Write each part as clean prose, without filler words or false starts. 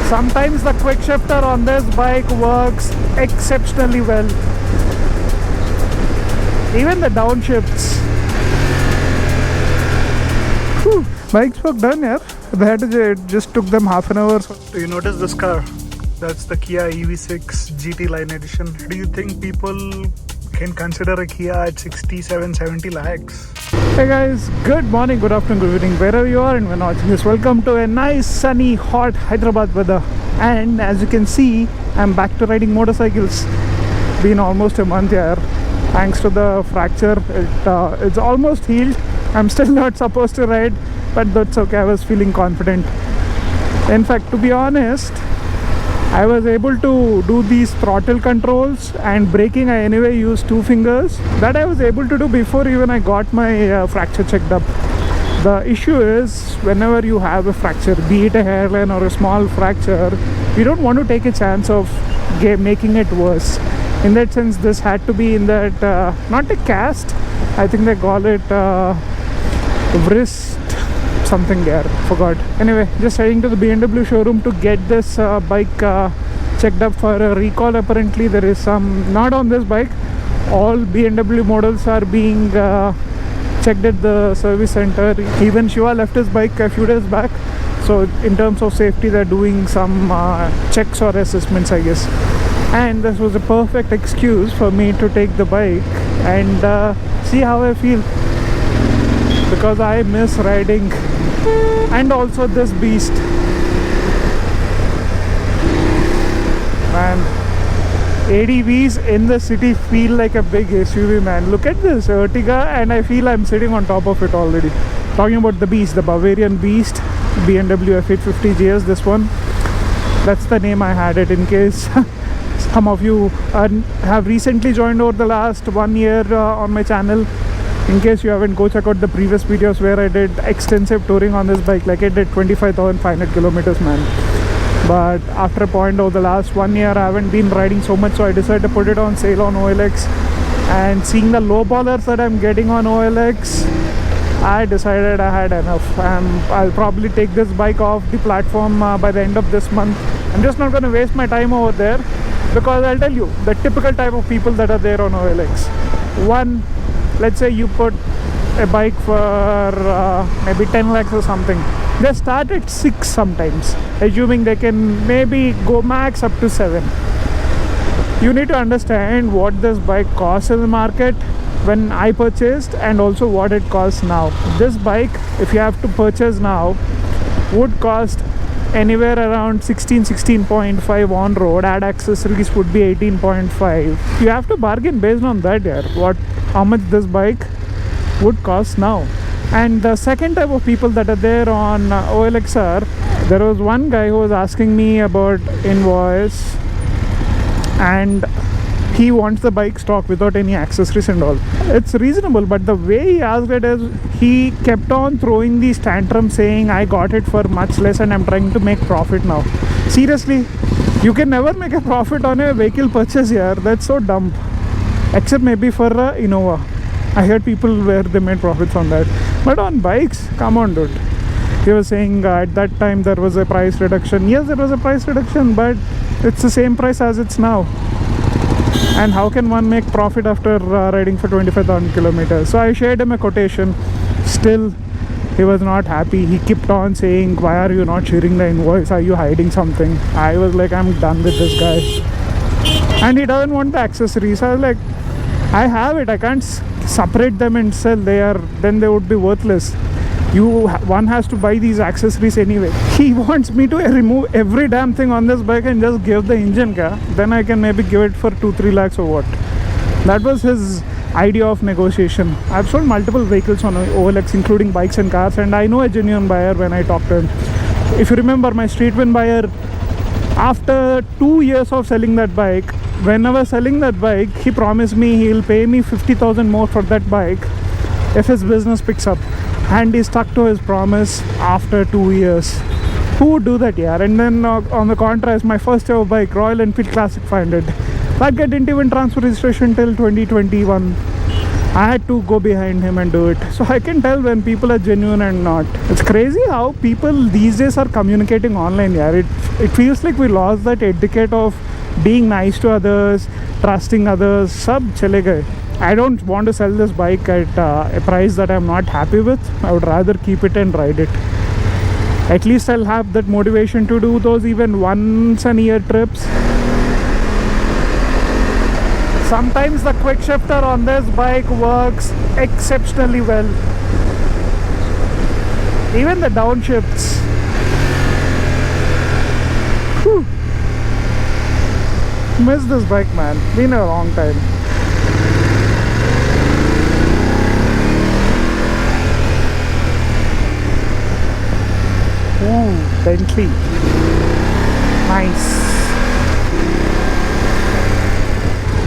Sometimes the quick shifter on this bike works exceptionally well. Even the downshifts. Whew. Bike's work done, yeah. They had to, it just took them half an hour. Do you notice this car? That's the Kia EV6 GT Line Edition. Do you think people can consider a Kia at 67-70 lakhs? Hey guys, good morning, good afternoon, good evening, wherever you are and when watching this. Welcome to a nice, sunny, hot Hyderabad weather. And as you can see, I'm back to riding motorcycles. Been almost a month here. Thanks to the fracture, it's almost healed. I'm still not supposed to ride, but that's okay. I was feeling confident. In fact, to be honest, I was able to do these throttle controls and braking. I anyway used 2 fingers. That I was able to do before even I got my fracture checked up. The issue is, whenever you have a fracture, be it a hairline or a small fracture, you don't want to take a chance of making it worse. In that sense, this had to be in that, not a cast, I think they call it wrist something there, forgot. Anyway, just heading to the BMW showroom to get this bike checked up for a recall. Apparently there is some, not on this bike, all BMW models are being checked at the service center. Even Shiva left his bike a few days back, so in terms of safety they're doing some checks or assessments, I guess. And this was a perfect excuse for me to take the bike and see how I feel, because I miss riding. And also this beast, man, ADVs in the city feel like a big SUV, man. Look at this Ertiga and I feel I'm sitting on top of it already. Talking about the beast, the Bavarian beast, BMW F850 GS, this one, that's the name I had it in case some of you have recently joined over the last 1 year on my channel. In case you haven't, go check out the previous videos where I did extensive touring on this bike. Like I did 25,500 kilometers, man. But after a point over the last 1 year, I haven't been riding so much, so I decided to put it on sale on OLX. And seeing the low ballers that I'm getting on OLX, I decided I had enough. I'll probably take this bike off the platform by the end of this month. I'm just not going to waste my time over there, because I'll tell you, the typical type of people that are there on OLX. One, let's say you put a bike for maybe 10 lakhs or something. They start at 6 sometimes, assuming they can maybe go max up to 7. You need to understand what this bike costs in the market when I purchased and also what it costs now. This bike, if you have to purchase now, would cost anywhere around 16.5 on road. Add accessories would be 18.5. You have to bargain based on that, yeah, how much this bike would cost now. And the second type of people that are there on OLX are, there was one guy who was asking me about invoice and he wants the bike stock without any accessories and all. It's reasonable, but the way he asked it is, he kept on throwing these tantrums saying I got it for much less and I'm trying to make profit now. Seriously, you can never make a profit on a vehicle purchase here. That's so dumb. Except maybe for Innova. I heard people where they made profits on that. But on bikes, come on, dude. He was saying at that time there was a price reduction. Yes, there was a price reduction, but it's the same price as it's now. And how can one make profit after riding for 25,000 kilometers? So I shared him a quotation. Still, he was not happy. He kept on saying, why are you not sharing the invoice? Are you hiding something? I was like, I'm done with this guy. And he doesn't want the accessories. I was like, I have it. I can't separate them and sell. Then they would be worthless. One has to buy these accessories anyway. He wants me to remove every damn thing on this bike and just give the engine car. Then I can maybe give it for 2-3 lakhs or what. That was his idea of negotiation. I've sold multiple vehicles on OLX, including bikes and cars, and I know a genuine buyer when I talk to him. If you remember, my Streetwind buyer, after 2 years of selling that bike, when I was selling that bike, he promised me he'll pay me 50,000 more for that bike if his business picks up. And he stuck to his promise after 2 years. Who would do that, yeah? And then on the contrast, my first ever bike, Royal Enfield Classic 500, that guy didn't even transfer registration till 2021. I had to go behind him and do it. So I can tell when people are genuine and not. It's crazy how people these days are communicating online. Yeah, it feels like we lost that etiquette of being nice to others, trusting others. Sab chale gaye. I don't want to sell this bike at a price that I'm not happy with. I would rather keep it and ride it. At least I'll have that motivation to do those even once a year trips. Sometimes the quick shifter on this bike works exceptionally well. Even the downshifts. Whew. Miss this bike, man. Been a long time. Ooh, Bentley. Nice.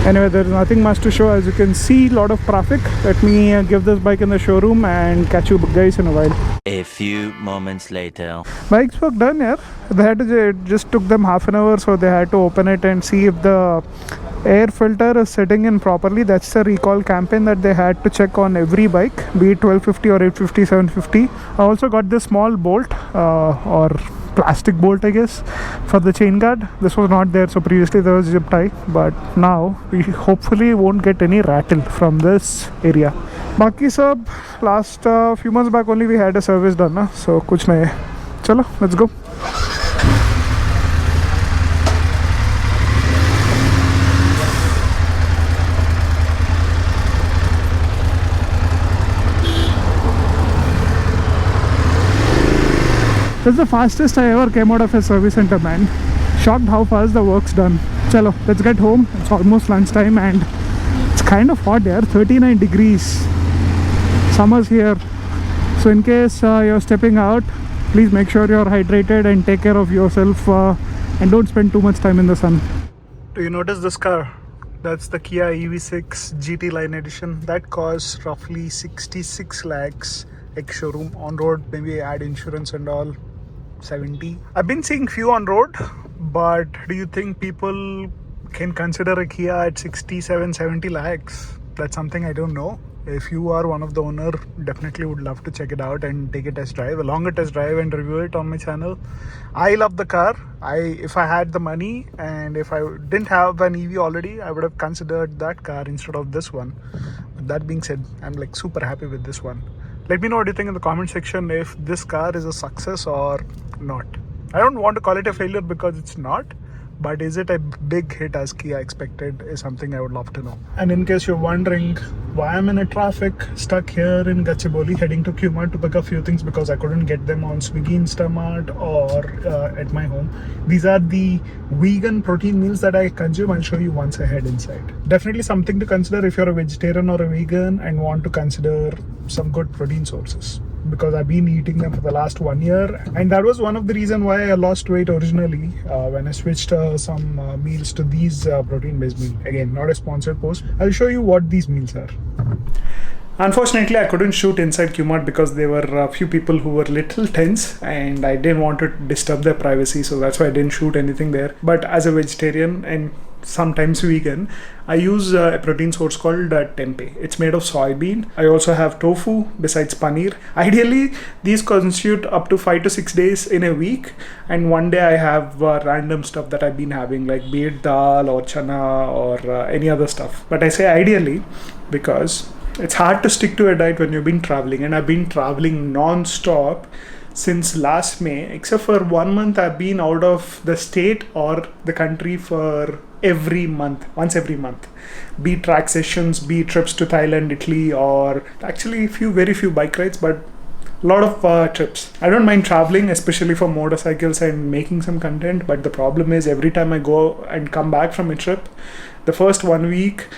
Anyway, there's nothing much to show. As you can see, a lot of traffic. Let me give this bike in the showroom and catch you guys in a while. A few moments later. Bike's work done, yeah. They had to, it just took them half an hour, so they had to open it and see if the air filter is setting in properly. That's the recall campaign that they had to check on every bike, be it 1250 or 850, 750. I also got this small bolt or plastic bolt, I guess, for the chain guard. This was not there, so previously there was zip tie, but now we hopefully won't get any rattle from this area. Baki sab, last few months back only we had a service done, na? So kuch nahi hai. Chalo, let's go. That's the fastest I ever came out of a service center, man. Shocked how fast the work's done. Chalo, let's get home. It's almost lunchtime and it's kind of hot here, 39 degrees. Summer's here. So in case you're stepping out, please make sure you're hydrated and take care of yourself and don't spend too much time in the sun. Do you notice this car? That's the Kia EV6 GT Line Edition. That costs roughly 66 lakhs ex-showroom. On road, maybe add insurance and all, 70. I've been seeing few on road, but do you think people can consider a Kia at 67, 70 lakhs? That's something I don't know. If you are one of the owner, definitely would love to check it out and take a test drive, a longer test drive, and review it on my channel. I love the car. If I had the money and if I didn't have an EV already, I would have considered that car instead of this one. With that being said, I'm like super happy with this one. Let me know what you think in the comment section if this car is a success or not. I don't want to call it a failure because it's not, but is it a big hit as Kia expected is something I would love to know. And in case you're wondering why I'm in a traffic stuck here in Gachibowli heading to Qmart to pick up few things because I couldn't get them on Swiggy, Instamart or at my home. These are the vegan protein meals that I consume. I'll show you once I head inside. Definitely something to consider if you're a vegetarian or a vegan and want to consider some good protein sources, because I've been eating them for the last 1 year, and that was one of the reasons why I lost weight originally when I switched some meals to these protein based meals. Again, not a sponsored post. I'll show you what these meals are. Unfortunately, I couldn't shoot inside Qmart because there were a few people who were little tense and I didn't want to disturb their privacy, so that's why I didn't shoot anything there. But as a vegetarian and sometimes vegan, I use a protein source called tempeh. It's made of soybean. I also have tofu besides paneer. Ideally, these constitute up to 5 to 6 days in a week, and one day I have random stuff that I've been having, like be it dal or chana or any other stuff. But I say ideally because it's hard to stick to a diet when you've been traveling, and I've been traveling non-stop since last May, except for 1 month I've been out of the state or the country for once every month. Be it track sessions, be it trips to Thailand, Italy, or actually very few bike rides, but a lot of trips. I don't mind traveling, especially for motorcycles and making some content, but the problem is every time I go and come back from a trip, the first 1 week,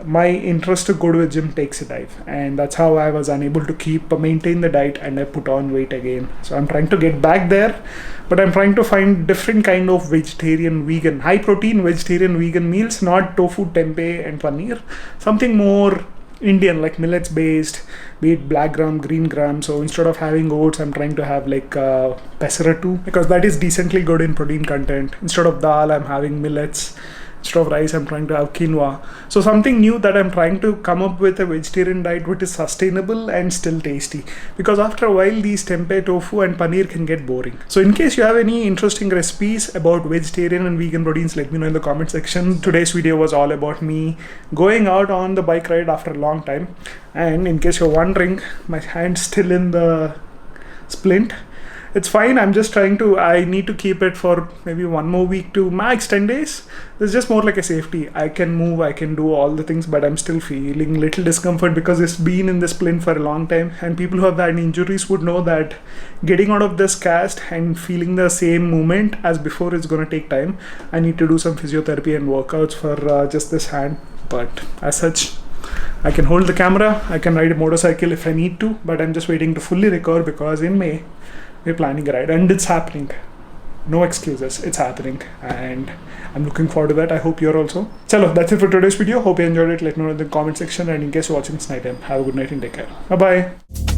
my interest to go to a gym takes a dive, and that's how I was unable to maintain the diet, and I put on weight again. So I'm trying to get back there, but I'm trying to find different kind of vegetarian, vegan, high protein vegetarian, vegan meals, not tofu, tempeh and paneer, something more Indian, like millets based, be it black gram, green gram. So instead of having oats, I'm trying to have like pesarattu, because that is decently good in protein content. Instead of dal, I'm having millets. Instead of rice, I'm trying to have quinoa. So something new that I'm trying to come up with a vegetarian diet which is sustainable and still tasty. Because after a while, these tempeh, tofu and paneer can get boring. So in case you have any interesting recipes about vegetarian and vegan proteins, let me know in the comment section. Today's video was all about me going out on the bike ride after a long time. And in case you're wondering, my hand's still in the splint. It's fine, I need to keep it for maybe 1 more week to max 10 days. It's just more like a safety. I can move, I can do all the things, but I'm still feeling little discomfort because it's been in the splint for a long time. And people who have had injuries would know that getting out of this cast and feeling the same movement as before is going to take time. I need to do some physiotherapy and workouts for just this hand. But as such, I can hold the camera, I can ride a motorcycle if I need to, but I'm just waiting to fully recover because in May, we're planning a ride and it's happening. No excuses, it's happening and I'm looking forward to that. I hope you're also. Chalo, that's it for today's video. Hope you enjoyed it. Let me know in the comment section, and in case you're watching this night time, have a good night and take care. Bye bye.